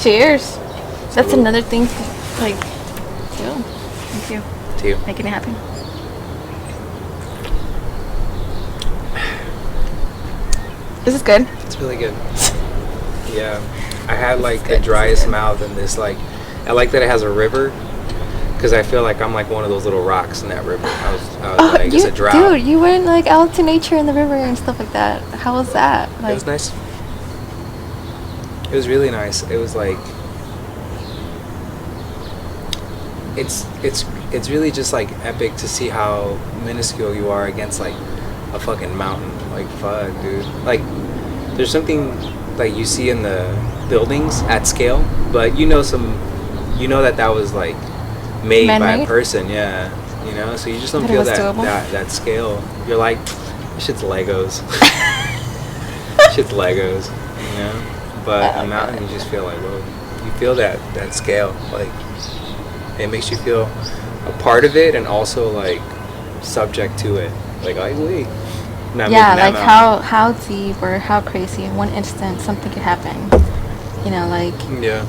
Cheers. That's another thing, like, yo, thank you. To you. Making it happen. This is good. It's really good. Yeah. I had like the driest mouth and this like, I like that it has a river. Because I feel like I'm like one of those little rocks in that river. I was like, it's a drought. Dude, you went like out to nature in the river and stuff like that. How was that? Like, it was nice. It was really nice. It was like, it's really just like epic to see how minuscule you are against like a fucking mountain. Like fuck, dude. Like there's something like you see in the buildings at scale, but you know that was like made man-made? by a person, yeah. You know, so you just don't feel that scale. You're like, shit's Legos. Shit's Legos, you know. But a mountain, you just feel like, whoa. You feel that scale, like it makes you feel a part of it and also like subject to it. Like, wait. Yeah, like how deep or how crazy in one instant something could happen. You know, like. Yeah.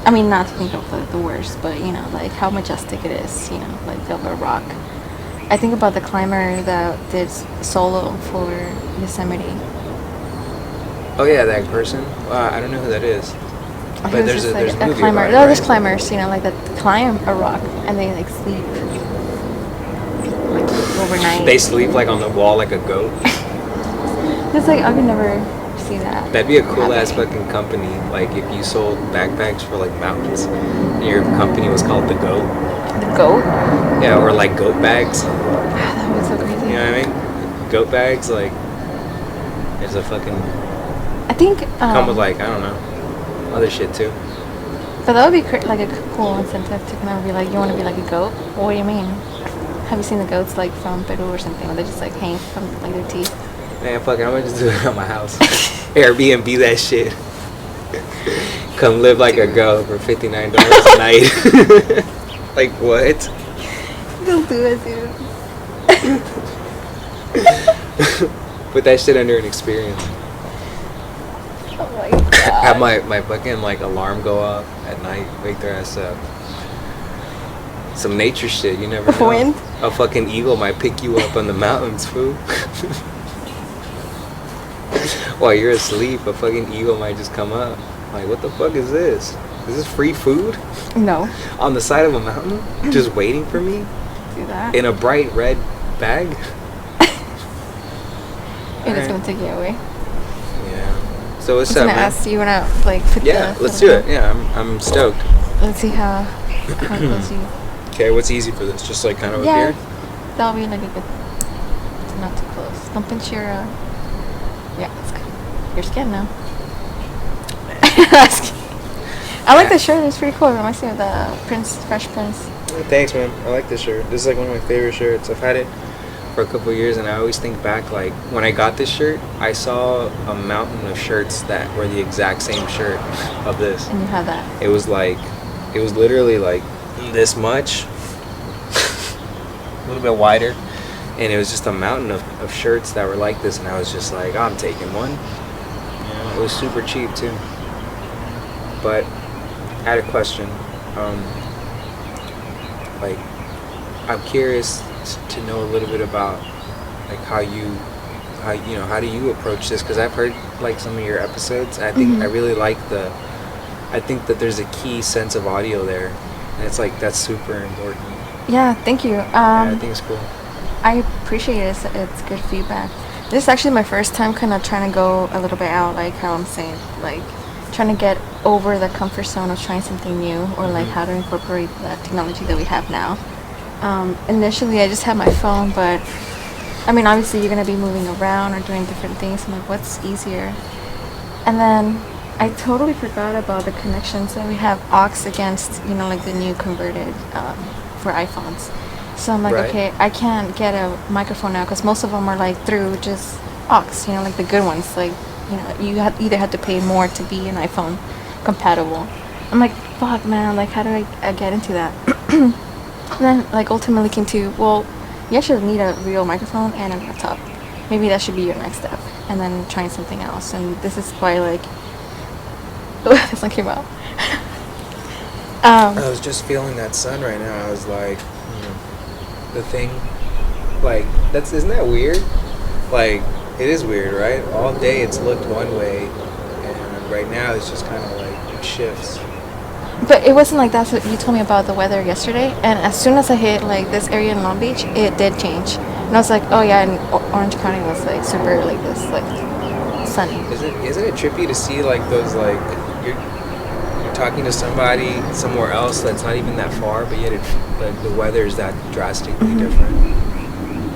I mean, not to think of the worst, but you know, like how majestic it is. You know, like of a rock. I think about the climber that did solo for Yosemite. Oh yeah, that person. I don't know who that is. But there's a movie climber. about it, There's right? climbers, you know, like that climb a rock and they like sleep like overnight. They sleep like on the wall like a goat. It's like I could never see that. That'd be a cool ass fucking company. Like if you sold backpacks for like mountains, and your company was called the Goat. The goat? Yeah, or like goat bags. That would be so crazy. You know what I mean? Goat bags, like there's a fucking. I think. Come with like I don't know, other shit too. But that would be like a cool incentive to kind of be like, you want to be like a goat? What do you mean? Have you seen the goats like from Pedro or something where they just like hang from like their teeth? Man, fuck it, I'm gonna just do it at my house. Airbnb that shit. Come live like a goat for $59 a night. Like what? Don't do it, dude. Put that shit under an experience. Oh my god. Have my fucking like alarm go off at night. Wake their ass up. Some nature shit. You never know. Wind? A fucking eagle might pick you up on the mountains, fool. While you're asleep, a fucking eagle might just come up. Like, what the fuck is this? Is this free food? No. On the side of a mountain? Just waiting for me? Do that. In a bright red bag? And it's gonna take you away. Yeah. So what's I was up, gonna man? ask, you wanna like put Yeah, let's do it. Yeah, I'm stoked. Let's see how close you. Okay, what's easy for this? Just like kind of up Yeah, here? that'll be like a good. Not too close. Don't pinch your. Yeah, that's good. Your skin now. I like the shirt. It's pretty cool. It reminds me of the Fresh Prince. Thanks, man. I like this shirt. This is like one of my favorite shirts. I've had it for a couple of years, and I always think back, like, when I got this shirt, I saw a mountain of shirts that were the exact same shirt of this. And you have that. It was literally like this much, a little bit wider, and it was just a mountain of shirts that were like this, and I was just like, I'm taking one. You know, it was super cheap too. But I had a question. Like, I'm curious to know a little bit about like how do you approach this? Because I've heard like some of your episodes. I think I really like I think that there's a key sense of audio there, and it's like that's super important. Yeah, thank you. Yeah, I think it's cool. I appreciate it. It's good feedback. This is actually my first time kind of trying to go a little bit out, like how I'm saying, like trying to get over the comfort zone of trying something new, or like how to incorporate the technology that we have now. Initially, I just had my phone, but I mean, obviously, you're gonna be moving around or doing different things. I'm like, what's easier? And then I totally forgot about the connections that we have aux against, like the new converted for iPhones. So I'm like, okay, I can't get a microphone now because most of them are like through just aux, like the good ones. Like, you either had to pay more to be an iPhone compatible. I'm like, fuck, man, like, how do I get into that? And then, like, ultimately came to, well, you actually need a real microphone and a laptop. Maybe that should be your next step. And then trying something else. And this is why, like, the sun came out. I was just feeling that sun right now. I was like, the thing, like, isn't that weird? Like, it is weird, right? All day it's looked one way, and right now it's just kind of like, it shifts. But it wasn't like that's what you told me about the weather yesterday, and as soon as I hit like this area in Long Beach, it did change, and I was like, oh yeah, and Orange County was like super like this like sunny. Isn't it trippy to see like those like you're talking to somebody somewhere else that's not even that far, but yet the weather is that drastically different.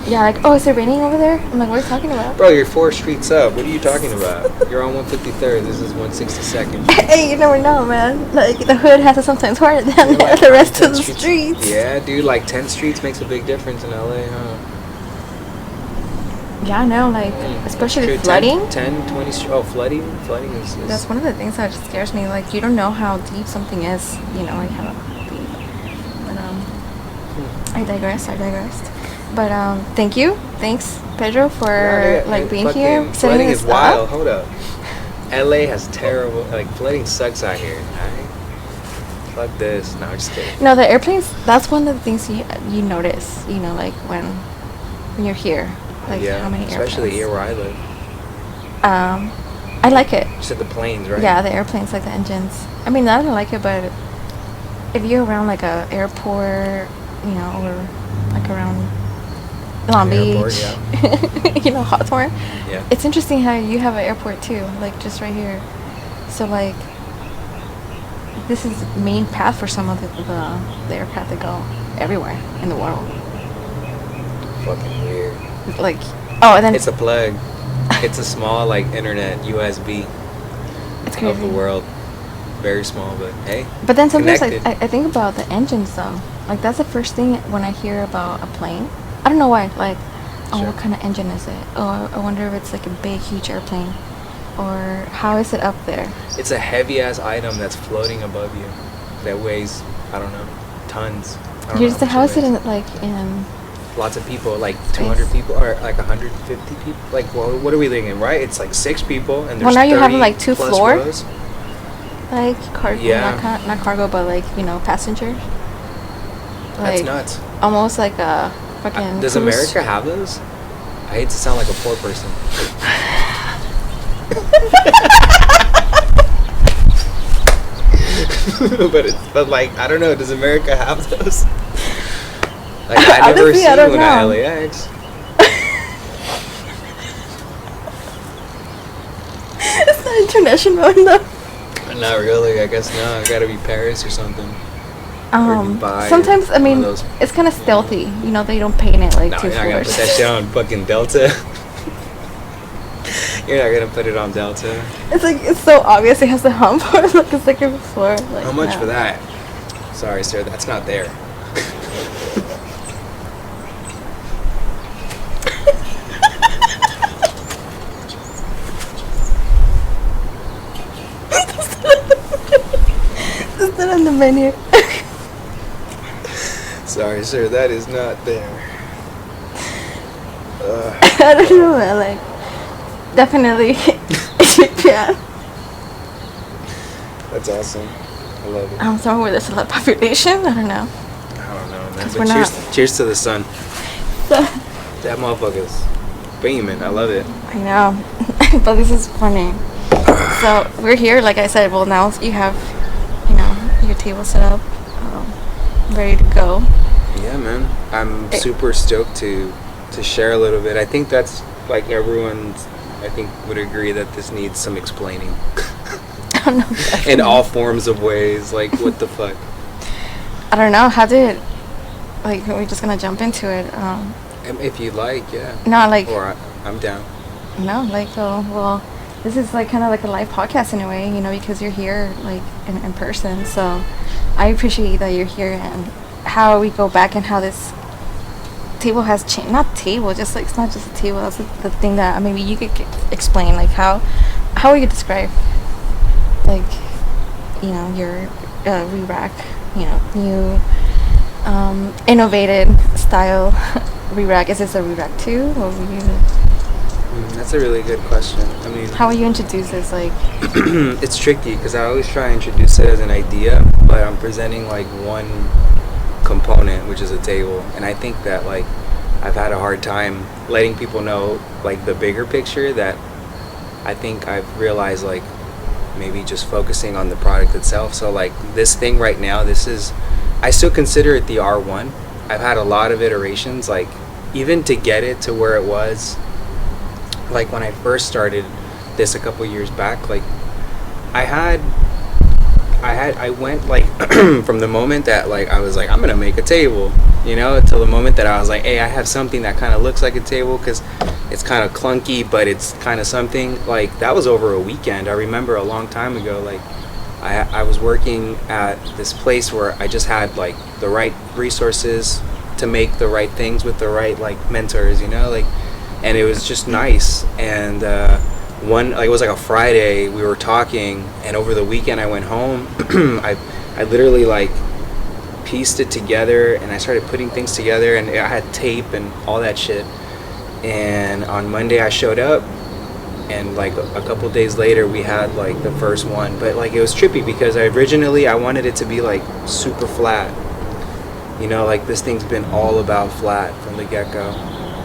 Yeah, like, oh, is it raining over there? I'm like, what are you talking about? Bro, you're 4 streets up. What are you talking about? You're on 153rd. This is 162nd. Hey, you never know, man. Like, the hood has it sometimes harder than Like the rest of the streets. streets. Yeah, dude, like 10 streets makes a big difference in LA, huh? Yeah, I know, like, especially Sure, flooding. 10, 20 flooding? Flooding is... That's one of the things that just scares me. Like, you don't know how deep something is, you know, like how deep. But, I digressed. But, thank you. Thanks, Pedro, for, like, being here. Flooding is wild. Hold up. LA has terrible... Like, flooding sucks out here, alright? Fuck this. No, I'm just kidding. No, the airplanes, that's one of the things you notice, you know, like, when you're here. Like, how many airplanes. Especially here where I live. I like it. You said the planes, right? Yeah, the airplanes, like the engines. I mean, I don't like it, but if you're around, like, a airport, you know, or, like, around... Long Beach, yeah. you know, Hawthorne. Yeah. It's interesting how you have an airport too, like just right here. So like, this is the main path for some of the aircraft that go everywhere in the world. Fucking weird. Like, oh, and then it's a plug. It's a small like internet USB. It's crazy. Of the world. Very small, but hey. But then sometimes I think about the engines though. Like that's the first thing when I hear about a plane. I don't know why. Like, oh, sure. What kind of engine is it? Oh, I wonder if it's like a big, huge airplane, or how is it up there? It's a heavy ass item that's floating above you, that weighs, I don't know, tons. How is it in Lots of people, like 200 people, or like 150 people. Like, well, what are we thinking, right? It's like 6 people, and there's well, now you have like 2 floors. Rows. Like cargo, yeah. not cargo, but like passengers. Like, that's nuts. Almost like a fucking. Does America have those? I hate to sound like a poor person. but like I don't know. Does America have those? Like I never seen one at LAX. It's not international enough. Not really. I guess not. Gotta be Paris or something. Sometimes I mean it's kind of stealthy. You know, they don't paint it like 2 floors. You're not gonna put that shit on fucking Delta. You're not gonna put it on Delta. It's like it's so obvious it has a hump or like a second floor. Like, how much for that? Sorry, sir, that's not there. It's not on the menu. Sorry, sir, that is not there. I don't know, man. Like, definitely, yeah. That's awesome. I love it. Somewhere where there's a lot of population. I don't know. I don't know, man. But cheers to the sun. That motherfucker's beaming. I love it. I know, but this is funny. So we're here, like I said. Well, now you have, your table set up, ready to go. Yeah, man. I'm super stoked to share a little bit. I think that's like everyone. I think would agree that this needs some explaining. No, in all forms of ways. Like, what the fuck? I don't know. How did we're just gonna jump into it? If you like, yeah. No, like. Or I'm down. No, like, well, this is like kind of like a live podcast in a way, because you're here like in person. So I appreciate that you're here and how we go back and how this table has changed. Not table, just like it's not just a table. That's the thing that maybe you could explain. Like how would you describe your Rerak, new innovated style Rerak. Is this a Rerak 2 or That's a really good question. I mean, how will you introduce this? Like, it's tricky because I always try to introduce it as an idea, but I'm presenting like one component, which is a table, and I think that like I've had a hard time letting people know like the bigger picture. That I think I've realized like maybe just focusing on the product itself. So like this thing right now, I still consider it the R1. I've had a lot of iterations, like even to get it to where it was, like when I first started this a couple years back, like I went like from the moment that like I was like I'm gonna make a table, till the moment that I was like, hey, I have something that kind of looks like a table because it's kind of clunky, but it's kind of something. Like that was over a weekend. I remember a long time ago, like I was working at this place where I just had like the right resources to make the right things with the right like mentors, and it was just nice. And it was like a Friday, we were talking, and over the weekend I went home. I literally like pieced it together, and I started putting things together, and I had tape and all that shit. And on Monday I showed up, and like a couple days later we had like the first one. But like it was trippy because I wanted it to be like super flat, like this thing's been all about flat from the get-go.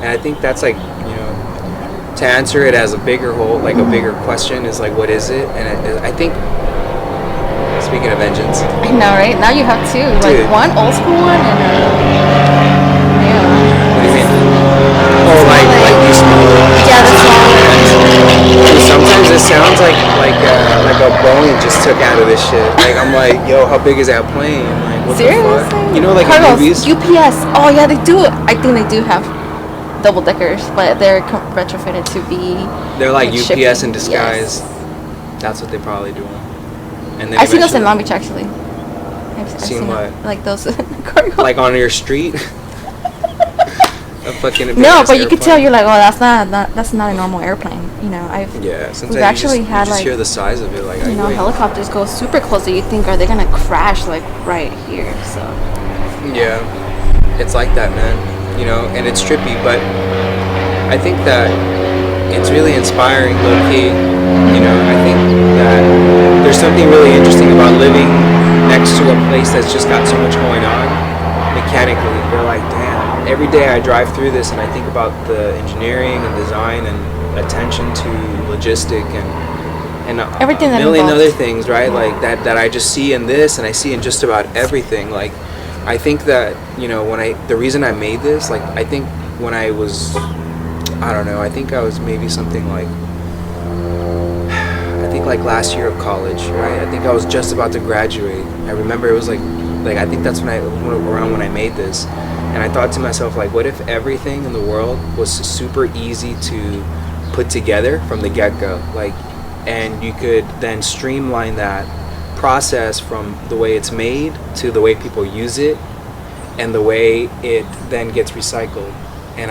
And I think that's like, to answer it as a bigger whole, like a bigger question is like, what is it? And I think, speaking of engines, I know, right? Now you have two, like one old school one and a new one. What do you mean? Oh, like these small ones? Yeah, the small ones. Sometimes it sounds like a Boeing just took out of this shit. Like I'm like, yo, how big is that plane? Like what Seriously? the fuck? Like Cargos, in movies. UPS. Oh yeah, they do. I think they do have double deckers, but they're retrofitted to be. They're like UPS shipping. in disguise. Yes. That's what they probably do. And then I've seen those in Long Beach actually. I've seen what? Like those cargo. Like on your street. No, but you could tell, you're like, oh, that's not a normal airplane. Yeah, sometimes we've actually had you just like hear the size of it, like helicopters go super close, so you think, are they gonna crash like right here? So yeah, it's like that, man. And it's trippy, but I think that it's really inspiring, low key. I think that there's something really interesting about living next to a place that's just got so much going on mechanically. You're like, damn. Every day I drive through this and I think about the engineering and design and attention to logistic and everything a million other things, right? Like that I just see in this, and I see in just about everything. Like I think that the reason I made this, like I think when I was, I don't know, I think I was maybe something like, I think like last year of college, right? I think I was just about to graduate. I remember it was like I think that's around when I made this. And I thought to myself, like, what if everything in the world was super easy to put together from the get-go? Like, and you could then streamline that process from the way it's made to the way people use it and the way it then gets recycled. And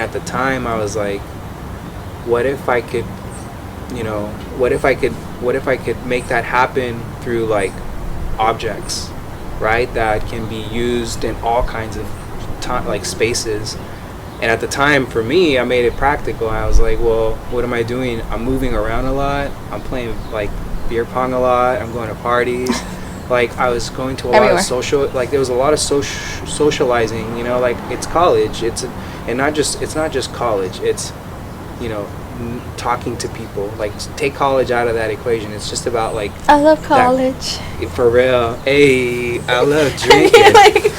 at the time I was like, what if I could, what if I could make that happen through like objects, right? That can be used in all kinds of like spaces. And at the time, for me, I made it practical. I was like, well, what am I doing? I'm moving around a lot. I'm playing like beer pong a lot. I'm going to parties. Like I was going to a lot of social, like there was a lot of socializing, like it's college. It's not just college. It's, talking to people. Like take college out of that equation. It's just about like, I love college. For real. Hey, I love drinking.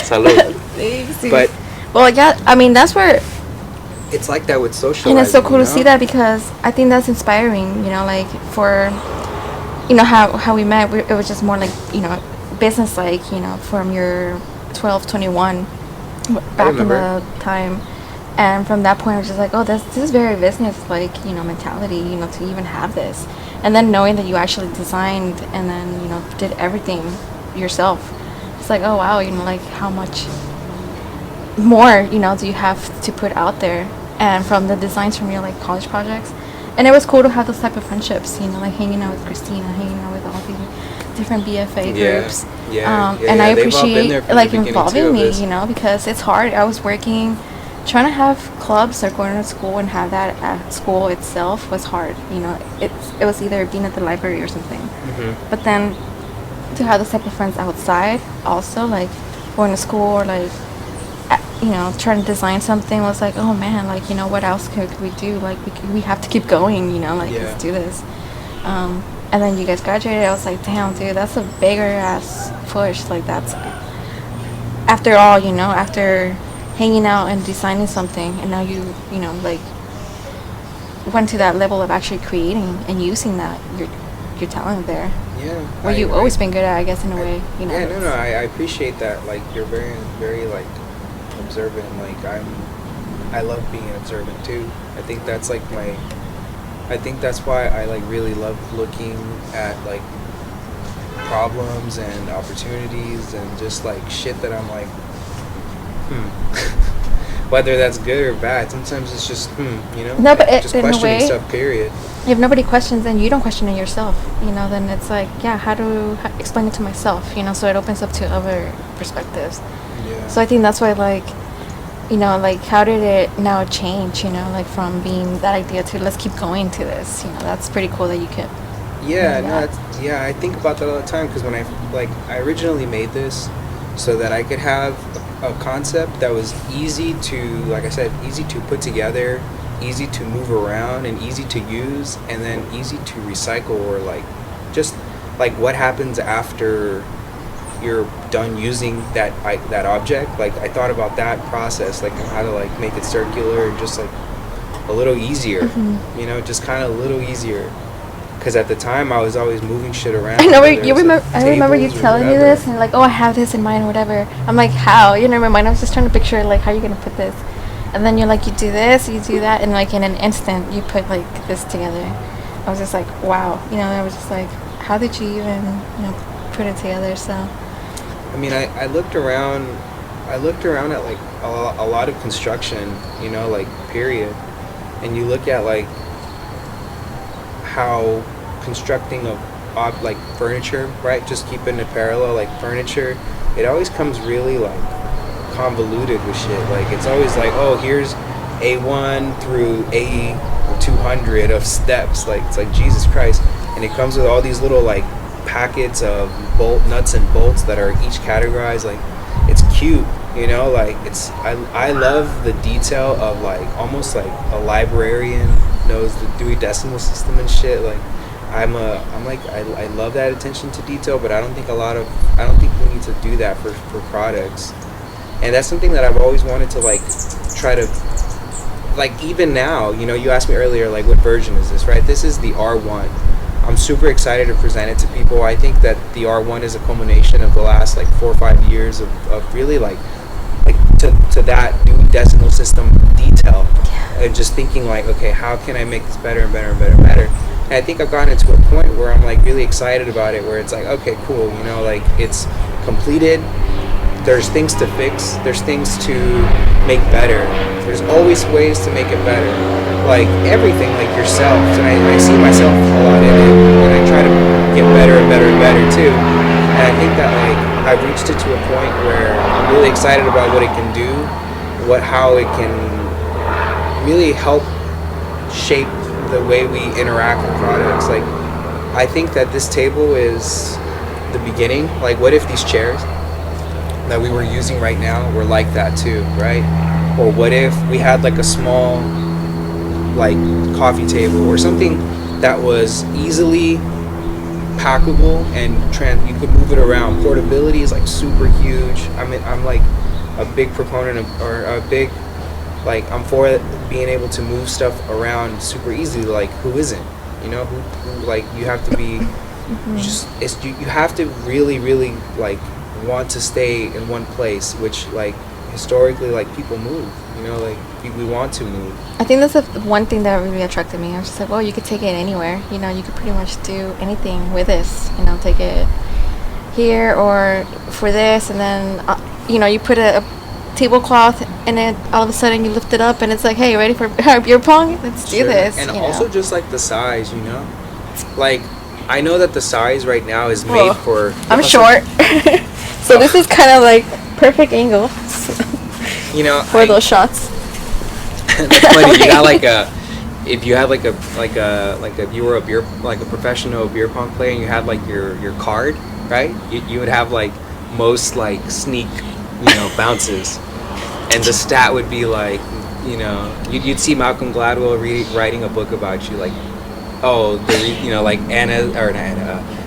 Salud. But well, yeah, I mean that's where it's like that with socializing. And it's so cool to see that, because I think that's inspiring. Like for how we met, it was just more like business, like from your 12, 21 back in the time. And from that point I was just like, oh, this is very business like mentality, to even have this. And then knowing that you actually designed and then did everything yourself, it's like, oh wow, like how much more do you have to put out there. And from the designs from your like college projects, and it was cool to have those type of friendships, like hanging out with Christina, hanging out with all these different BFA groups. And I appreciate like involving me, because it's hard. I was working trying to have clubs or going to school and have that at school itself was hard. You know, it was either being at the library or something. Mm-hmm. But then to have those type of friends outside, also like going to school or like you know trying to design something was like, oh man, like you know what else could we do? Like we have to keep going. You know, like let's do this. And then you guys graduated. I was like, damn, dude, that's a bigger ass push. Like that's after all, you know, after hanging out and designing something, and now you know like went to that level of actually creating and using that your talent there. Yeah. Where you've always been good at, I guess, in a way. You know. Yeah, no, I appreciate that. Like you're very, very like observant. Like I love being observant too. I think that's like I think that's why I like really love looking at like problems and opportunities and just like shit that I'm like, whether that's good or bad. Sometimes it's just you know. No, but just in questioning a way, stuff. Period. If nobody questions and you don't question it yourself, you know, then it's like, yeah, how to explain it to myself, you know, so it opens up to other perspectives. Yeah. So I think that's why, like, you know, like, how did it now change, you know, like, from being that idea to let's keep going to this, you know, that's pretty cool that you can. Yeah, no, I think about that all the time because when I originally made this so that I could have a concept that was easy to, like I said, easy to put together, easy to move around, and easy to use, and then easy to recycle, or like just like what happens after you're done using that object. Like I thought about that process, like how to like make it circular and just like a little easier, you know, just kind of a little easier. Because at the time I was always moving shit around. I know you remember. I remember you telling me this and like, oh, I have this in mind, whatever. I'm like, how? You know, in my mind I was just trying to picture like how you're gonna put this, and then you're like, you do this, you do that, and like in an instant you put like this together. I was just like, wow. You know, I was just like, how did you even put it together? So. I mean, I looked around. I looked around at like a lot of construction, you know, like period, and you look at like how constructing of like furniture, right? Just keeping it parallel, like furniture, it always comes really like convoluted with shit. Like it's always like, oh, here's A1 through A200 of steps. Like it's like Jesus Christ, and it comes with all these little like packets of nuts and bolts that are each categorized. Like it's cute, you know. Like it's I love the detail of like almost like a librarian knows the Dewey Decimal System and shit. Like I love that attention to detail, but I don't think we need to do that for products. And that's something that I've always wanted to like try to, like even now, you know, you asked me earlier like what version is this, right? This is the R1. I'm super excited to present it to people. I think that the R1 is a culmination of the last like 4 or 5 years of really like to that Dewey Decimal System detail, and just thinking like, okay, how can I make this better and better and better and better? And I think I've gotten to a point where I'm like really excited about it, where it's like, okay, cool, you know, like it's completed. There's things to fix. There's things to make better. There's always ways to make it better. Like everything, like yourself. And I see myself a lot in it, and I try to get better and better and better too. And I think that like I've reached it to a point where I'm really excited about what it can do, how it can really help shape the way we interact with products. Like I think that this table is the beginning. Like what if these chairs that we were using right now were like that too, right? Or what if we had like a small like coffee table or something that was easily packable and you could move it around. Portability is like super huge. I mean, I'm like a big proponent of, or a big like I'm for being able to move stuff around super easily. Like who isn't? You know, who like you have to be you have to really like want to stay in one place, which like historically like people move, you know, like we want to move. I think that's the one thing that really attracted me. I was just like, well, you could take it anywhere, you know, you could pretty much do anything with this, you know, take it here or for this, and then you know, you put a tablecloth and then all of a sudden you lift it up and it's like, hey, ready for beer pong? Let's do this. And also just like the size, you know, like I know that the size right now is made for I'm short. So this is kind of like perfect angle, you know, for those shots. That's funny. You got like a, if you had like a if you were a beer, like a professional beer pong player, and you had like your card, right? You would have like most like sneak, bounces, and the stat would be like, you'd see Malcolm Gladwell writing a book about you, like, oh, like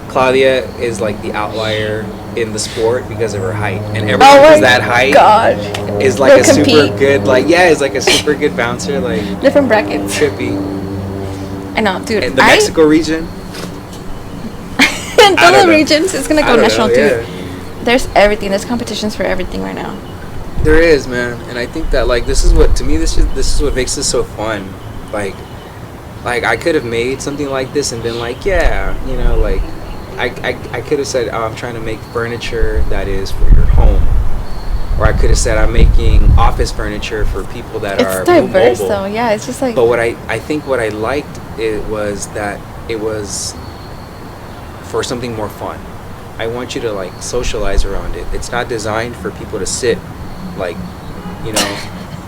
Claudia is like the outlier in the sport because of her height, and everyone who's that height is like a super good, like, is like a super good bouncer, like different brackets. Trippy. I know, dude. And the Mexico region. In all the regions, it's gonna go national too. Yeah. There's everything. There's competitions for everything right now. There is, man, and I think that like this is what what makes this so fun. Like I could have made something like this and been like, like I could have said, oh, I'm trying to make furniture that is for your home, or I could have said I'm making office furniture for people that are diverse mobile. Though. Yeah, it's just like. But what I think what I liked it was that it was for something more fun. I want you to like socialize around it. It's not designed for people to sit like,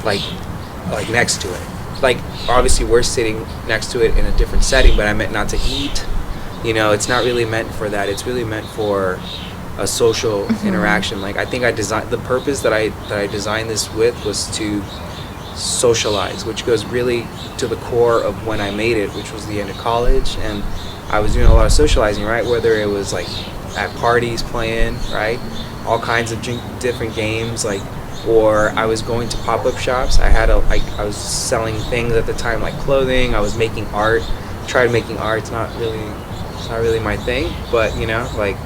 like next to it. Like obviously we're sitting next to it in a different setting, but I meant not to eat. It's not really meant for that. It's really meant for a social interaction. Like I think the purpose that I designed this with was to socialize, which goes really to the core of when I made it, which was the end of college, and I was doing a lot of socializing, right? Whether it was like at parties playing, right? All kinds of different games, like, or I was going to pop-up shops. I was selling things at the time, like clothing. I was making art. Tried making art. It's not really my thing, but like,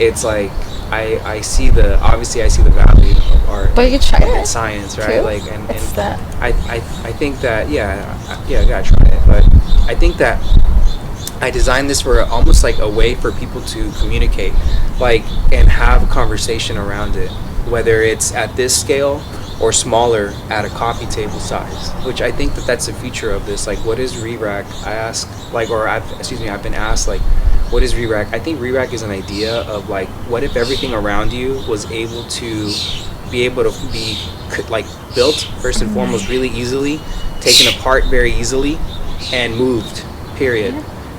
it's like I see the value of art. But you try and it. Science, right? True. Like, and that. I think that I gotta try it. But I think that I designed this for almost like a way for people to communicate, like, and have a conversation around it, whether it's at this scale or smaller at a coffee table size, which I think that's the future of this. Like, what is Rerak? I've been asked, like, what is Rerak? I think Rerak is an idea of like, what if everything around you was able to be like built first and foremost really easily, taken apart very easily, and moved, period.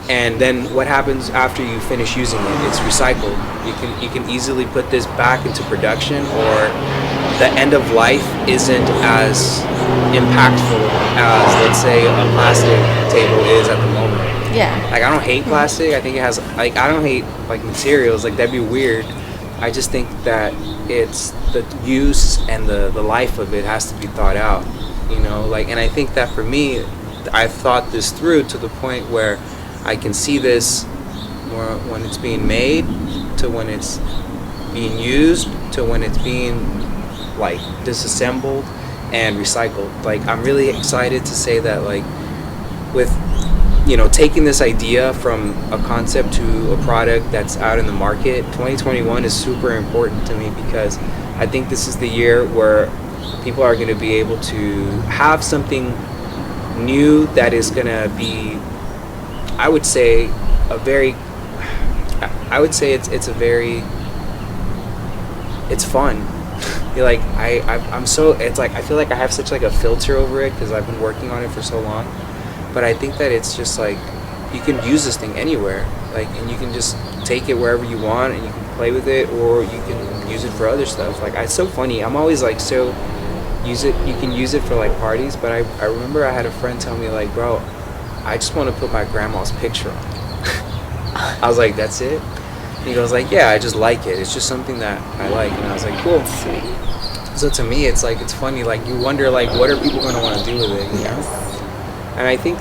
And then what happens after you finish using it? It's recycled. You can easily put this back into production, or the end of life isn't as impactful as, let's say, a plastic table is at the moment. Yeah. Like, I don't hate plastic. I think it has, like, I don't hate like materials. Like, that'd be weird. I just think that it's the use and the life of it has to be thought out. Like, and I think that for me, I've thought this through to the point where I can see this more when it's being made, to when it's being used, to when it's being like disassembled and recycled. Like, I'm really excited to say that, like, with taking this idea from a concept to a product that's out in the market, 2021 is super important to me, because I think this is the year where people are going to be able to have something new that is going to be, I would say it's fun. You're like, it's like, I feel like I have such like a filter over it because I've been working on it for so long. But I think that it's just like, you can use this thing anywhere, like, and you can just take it wherever you want, and you can play with it, or you can use it for other stuff. Like, it's so funny. I'm always like, you can use it for like parties, but I remember I had a friend tell me, like, bro, I just want to put my grandma's picture on. I was like, that's it? And he goes like, yeah, I just like it. It's just something that I like. And I was like, cool. Sweet. So to me, it's like, it's funny. Like, you wonder, like, what are people going to want to do with it, you know? And I think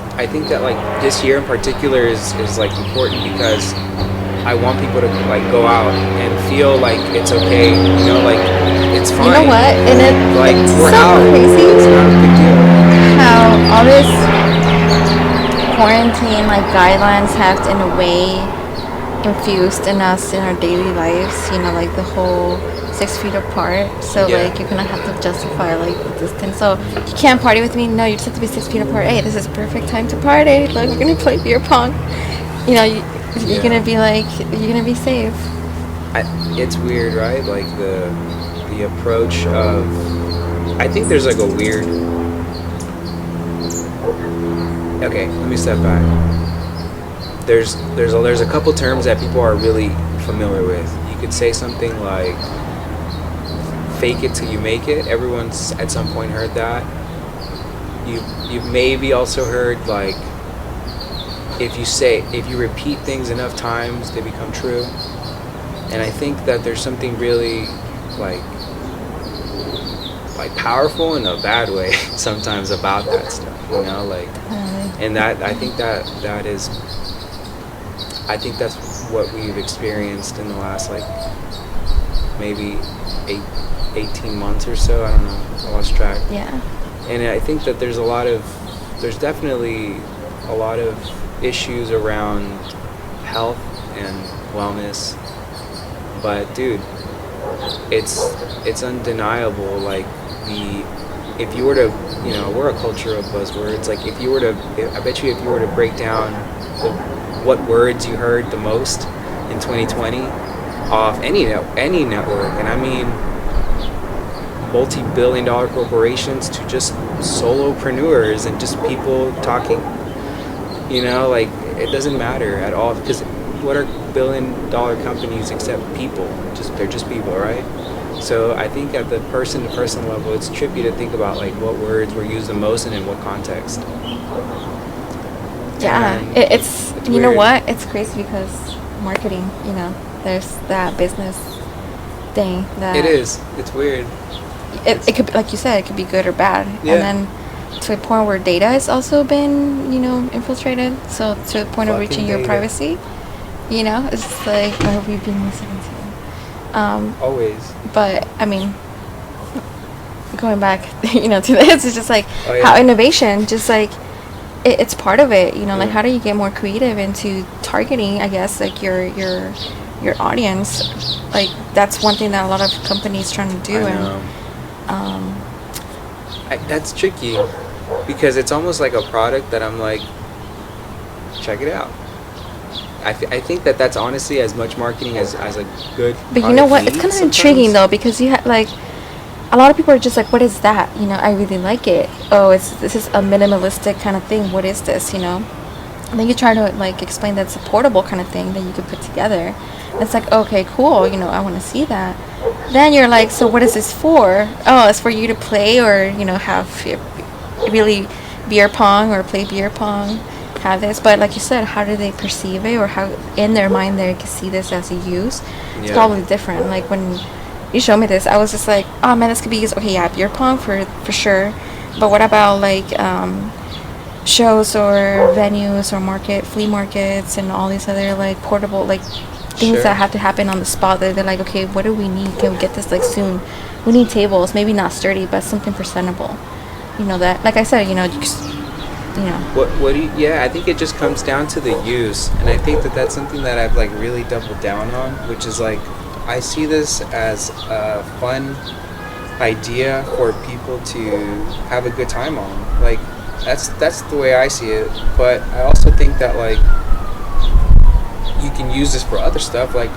that like this year in particular is like important, because I want people to like go out and feel like it's okay, like it's fine. You know what? And it's we're so out. crazy. It's not a big deal. How all this quarantine like guidelines have in a way infused in us in our daily lives. Like the whole 6 feet apart, so like you're gonna have to justify like the distance. So you can't party with me. No, you just have to be 6 feet apart. Hey, this is perfect time to party. Like, we're gonna play beer pong. You're gonna be like, you're gonna be safe. It's weird, right? Like the approach of, I think there's like a weird Okay, let me step back. There's a couple terms that people are really familiar with. You could say something like fake it till you make it. Everyone's at some point heard that. You've maybe also heard like if you repeat things enough times they become true. And I think that there's something really like powerful in a bad way sometimes about that stuff, you know, like, and that I think that's what we've experienced in the last like maybe 18 months or so. I don't know, I lost track. Yeah. And I think that there's definitely a lot of issues around health and wellness, but dude, it's undeniable. Like if you were to, you know, we're a culture of buzzwords. Like I bet you if you were to break down what words you heard the most in 2020 off any network, and I mean multi-billion-dollar corporations to just solopreneurs and just people talking, you know, like it doesn't matter at all, because what are billion-dollar companies except people? They're just people, right? So I think at the person-to-person level, it's trippy to think about like what words were used the most and in what context. Yeah, it's you weird. Know what? It's crazy because marketing, you know, there's that business thing that it is. It's weird. It could, like you said, it could be good or bad. Yeah. And then to a point where data has also been, you know, infiltrated. So to the point of reaching your privacy, you know, it's just like, what have we been listening to? Always. But I mean, going back, you know, to this, it's just like how innovation, just like it's part of it. You know, like how do you get more creative into targeting? I guess like your audience. Like that's one thing that a lot of companies trying to do. That's tricky because it's almost like a product that I'm like, check it out. I think that's honestly as much marketing as a good. But you know what? It's kind of intriguing though, because you like a lot of people are just like, what is that? You know, I really like it. Oh, this is a minimalistic kind of thing. What is this? You know, and then you try to like explain that it's a portable kind of thing that you could put together. And it's like, okay, cool. You know, I want to see that. Then you're like, so what is this for? Oh, it's for you to play or, you know, have really beer pong or play beer pong, have this. But like you said, how do they perceive it, or how in their mind they can see this as a use? It's probably different. Like when you showed me this, I was just like, oh man, this could be used. Okay, yeah, beer pong for sure. But what about like shows or venues or flea markets and all these other like portable like things that have to happen on the spot? They're like, okay, what do we need? Can we get this like soon? We need tables, maybe not sturdy, but something presentable. You know, that, like I said, you know, What do you, I think it just comes down to the use, and I think that's something that I've like really doubled down on, which is like, I see this as a fun idea for people to have a good time on. Like, that's the way I see it. But I also think that like, you can use this for other stuff. Like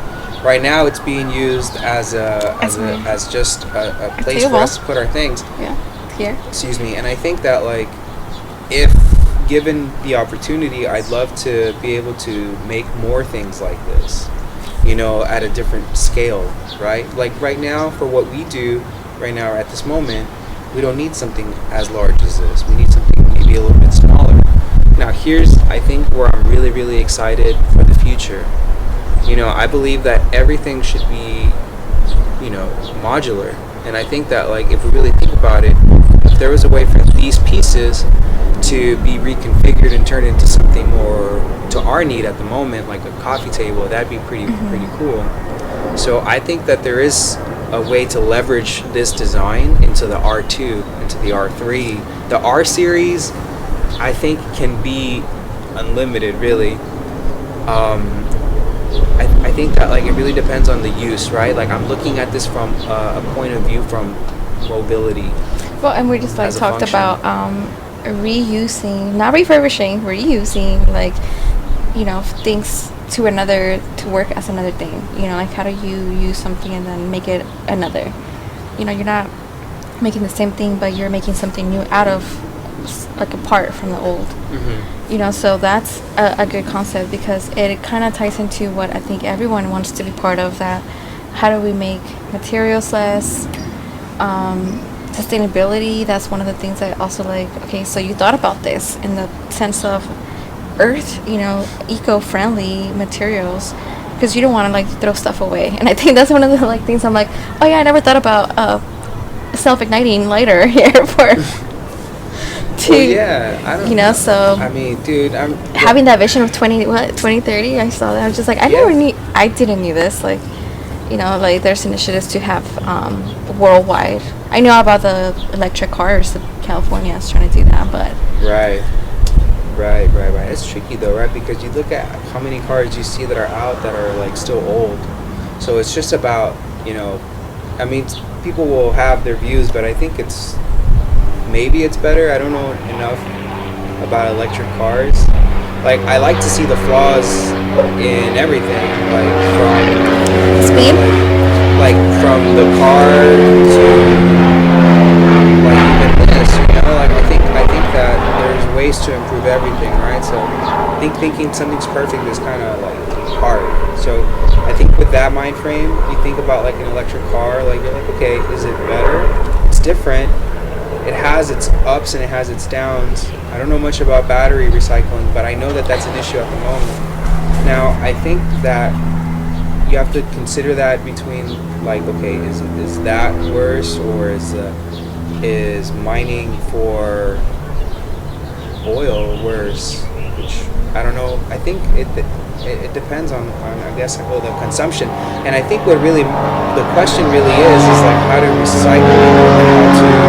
right now it's being used as just a place for us to put our things. Yeah. Here. Excuse me. And I think that like, if given the opportunity, I'd love to be able to make more things like this, you know, at a different scale, right? Like right now, for what we do right now at this moment, we don't need something as large as this. We need something maybe a little bit smaller. Now here's, I think, where I'm really, really excited for the future. You know, I believe that everything should be, you know, modular. And I think that like, if we really think about it, if there was a way for these pieces to be reconfigured and turned into something more to our need at the moment, like a coffee table, that'd be pretty cool. So I think that there is a way to leverage this design into the R2, into the R3. The R series, I think, can be unlimited, really. I think that like, it really depends on the use, right? Like I'm looking at this from a point of view from mobility. Well, and we just like talked about reusing, not refurbishing, reusing, like, you know, things to work as another thing. You know, like how do you use something and then make it another? You know, you're not making the same thing, but you're making something new out of like apart from the old. You know, so that's a good concept because it kind of ties into what I think everyone wants to be part of, that how do we make materials less, sustainability. That's one of the things I also like. Okay, so you thought about this in the sense of earth, you know, eco-friendly materials, because you don't want to like throw stuff away. And I think that's one of the like things I'm like, oh yeah, I never thought about self-igniting lighter here for to, well, yeah, I don't you know, so I mean, dude, I'm having that vision of 2030. I saw that. I was just like, I didn't knew this. Like, you know, like there's initiatives to have worldwide. I know about the electric cars that California is trying to do that, but right. It's tricky though, right? Because you look at how many cars you see that are out that are like still old. So it's just about, you know, I mean, people will have their views, but I think maybe it's better. I don't know enough about electric cars. Like, I like to see the flaws in everything, like from speed, like from the car to like even this. You know, like I think that there's ways to improve everything, right? So I think thinking something's perfect is kind of like hard. So I think with that mind frame, you think about like an electric car. Like you're like, okay, is it better? It's different. It has its ups and it has its downs. I don't know much about battery recycling, but I know that that's an issue at the moment. Now, I think that you have to consider that between, like, okay, is that worse, or is mining for oil worse? Which, I don't know. I think it depends on I guess, the consumption. And I think what really, the question really is like how to recycle and how to,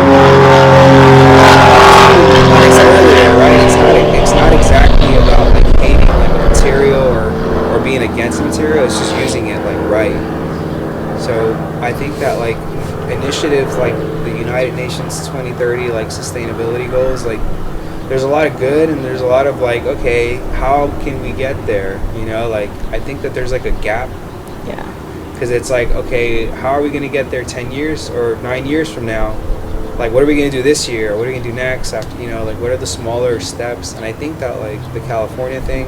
like I said earlier, right? It's not exactly about like hating like a material or being against the material. It's just using it like right. So I think that like initiatives like the United Nations 2030 like sustainability goals, like there's a lot of good and there's a lot of like, okay, how can we get there? You know, like I think that there's like a gap. Yeah. Because it's like, okay, how are we going to get there 10 years or 9 years from now? Like, what are we going to do this year? What are we going to do next? After, you know, like, what are the smaller steps? And I think that, like, the California thing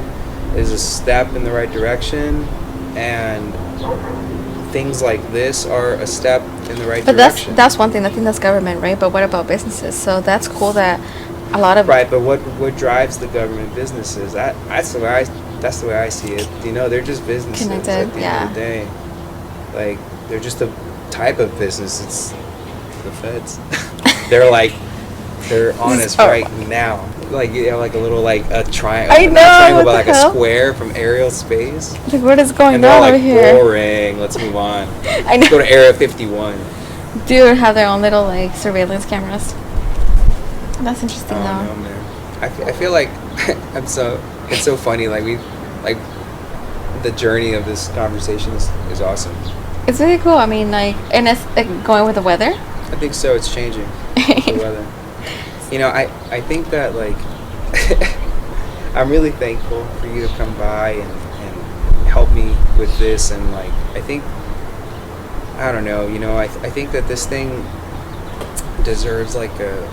is a step in the right direction. And things like this are a step in the right direction. But that's one thing. I think that's government, right? But what about businesses? So that's cool that a lot of... Right, but what drives the government businesses? That's the way I see it. You know, they're just businesses connected, at the end of the day. Like, they're just a type of business. It's the feds. They're on us right now. Like, you know, like a little, like a triangle. I know. Not a triangle, but like a square from aerial space. Like, what is going on over here? Boring. Let's move on. I know. Let's go to Area 51. Dude, have their own little like surveillance cameras. That's interesting, though. No, man. I feel like it's so funny. Like the journey of this conversation is awesome. It's really cool. I mean, like, and it's like going with the weather. I think so. It's changing the weather. You know, I think that like I'm really thankful for you to come by and help me with this, and like I think I don't know. You know, I think that this thing deserves like a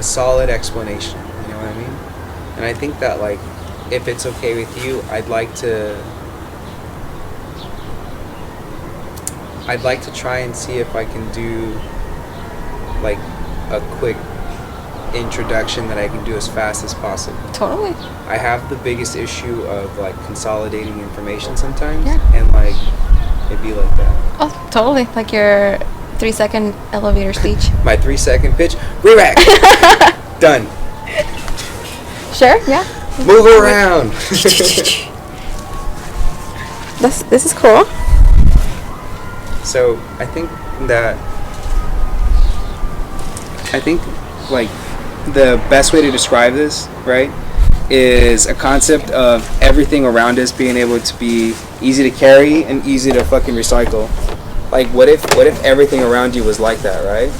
solid explanation. You know what I mean? And I think that like if it's okay with you, I'd like to try and see if I can do like a quick introduction that I can do as fast as possible. Totally. I have the biggest issue of like consolidating information sometimes, yeah. And like it'd be like that. Oh, totally. Like your 3-second elevator speech. My 3-second pitch. Rerak. Done. Sure. Yeah. Move around. This is cool. So I think like the best way to describe this, right, is a concept of everything around us being able to be easy to carry and easy to fucking recycle. Like what if everything around you was like that, right?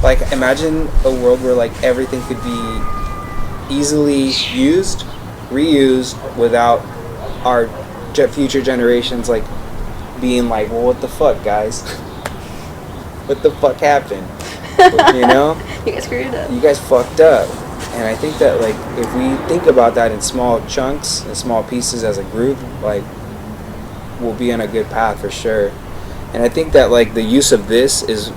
Like imagine a world where like everything could be easily used, reused without our future generations like being like, well, what the fuck, guys? What the fuck happened? You know? You guys screwed up. You guys fucked up. And I think that, like, if we think about that in small chunks and small pieces as a group, like, we'll be on a good path for sure. And I think that, like, the use of this is,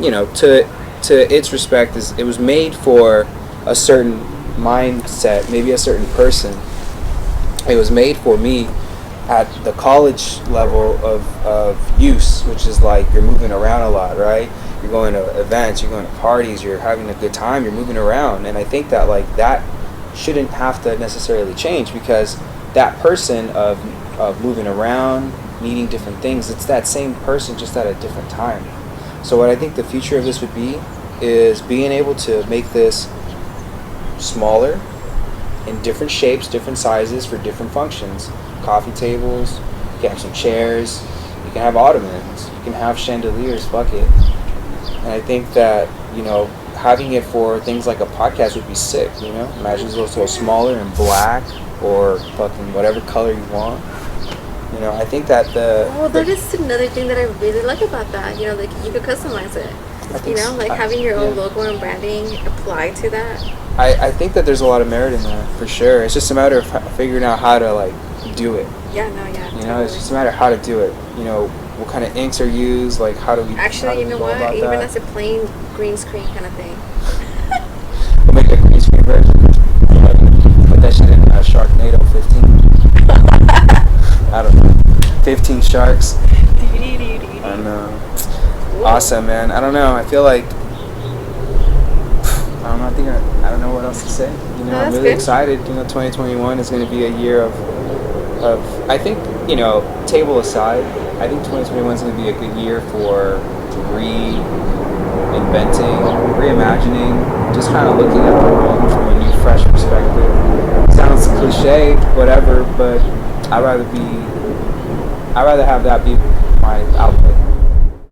you know, to its respect, is it was made for a certain mindset, maybe a certain person. It was made for me at the college level of use, which is like you're moving around a lot, right? You're going to events, you're going to parties, you're having a good time, you're moving around. And I think that, like, that shouldn't have to necessarily change, because that person of moving around, needing different things, it's that same person just at a different time. So what I think the future of this would be is being able to make this smaller, in different shapes, different sizes for different functions. Coffee tables, you can have some chairs, you can have ottomans, you can have chandeliers, fuck it. And I think that, you know, having it for things like a podcast would be sick, you know? Imagine it's a little smaller and black, or fucking whatever color you want. You know, I think that that is another thing that I really like about that. You know, like, you could customize it. You know, like having your own logo and branding apply to that. I think that there's a lot of merit in that, for sure. It's just a matter of figuring out how to, like, do it. Yeah, You know, it's just a matter of how to do it. You know, what kind of inks are used, like, how do we... Actually, you know what? Even as a plain green screen kind of thing. We'll make a green screen version. Put that shit in Sharknado 15. I don't know. 15 sharks. I know. Awesome, man. I don't know. I feel like... I don't know what else to say. You know, I'm really excited. You know, 2021 is going to be a year of I think, you know, table aside, I think 2021 is going to be a good year for reinventing, reimagining, just kind of looking at the world from a new, fresh perspective. Sounds cliche, whatever, but I'd rather have that be my outlook